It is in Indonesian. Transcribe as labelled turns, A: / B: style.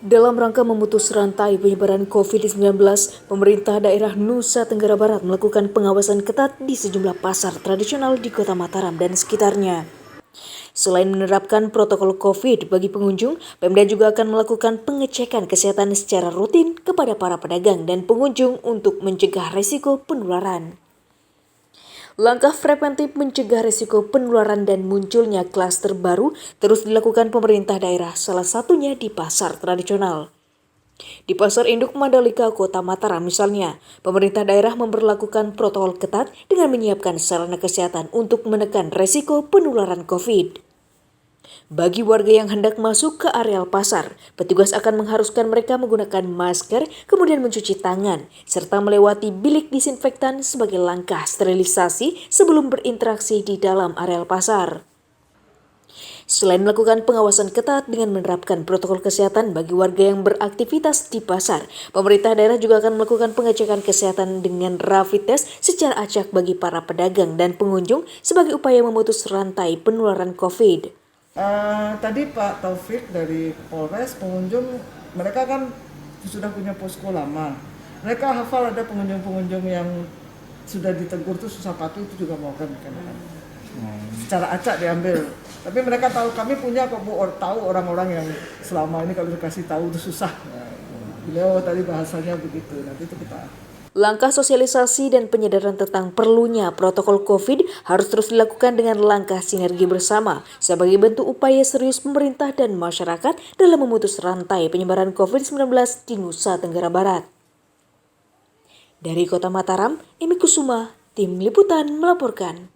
A: Dalam rangka memutus rantai penyebaran COVID-19, pemerintah daerah Nusa Tenggara Barat melakukan pengawasan ketat di sejumlah pasar tradisional di Kota Mataram dan sekitarnya. Selain menerapkan protokol COVID bagi pengunjung, Pemda juga akan melakukan pengecekan kesehatan secara rutin kepada para pedagang dan pengunjung untuk mencegah risiko penularan. Langkah preventif mencegah risiko penularan dan munculnya klaster baru terus dilakukan pemerintah daerah, salah satunya di pasar tradisional. Di Pasar Induk Mandalika, Kota Mataram misalnya, pemerintah daerah memberlakukan protokol ketat dengan menyiapkan sarana kesehatan untuk menekan risiko penularan COVID. Bagi warga yang hendak masuk ke areal pasar, petugas akan mengharuskan mereka menggunakan masker, kemudian mencuci tangan, serta melewati bilik disinfektan sebagai langkah sterilisasi sebelum berinteraksi di dalam areal pasar. Selain melakukan pengawasan ketat dengan menerapkan protokol kesehatan bagi warga yang beraktivitas di pasar, pemerintah daerah juga akan melakukan pengecekan kesehatan dengan rapid test secara acak bagi para pedagang dan pengunjung sebagai upaya memutus rantai penularan COVID.
B: Tadi Pak Taufik dari Polres, pengunjung mereka kan sudah punya posko lama. Mereka hafal ada pengunjung-pengunjung yang sudah ditegur tuh susah patuh itu juga mau kan. Secara acak diambil. Tapi mereka tahu kami punya kok Bu, tahu orang-orang yang selama ini kalau dikasih tahu itu susah. Beliau tadi bahasanya begitu. Nanti itu kita.
A: Langkah sosialisasi dan penyedaran tentang perlunya protokol COVID harus terus dilakukan dengan langkah sinergi bersama sebagai bentuk upaya serius pemerintah dan masyarakat dalam memutus rantai penyebaran COVID-19 di Nusa Tenggara Barat. Dari Kota Mataram, Emi Kusuma, Tim Liputan melaporkan.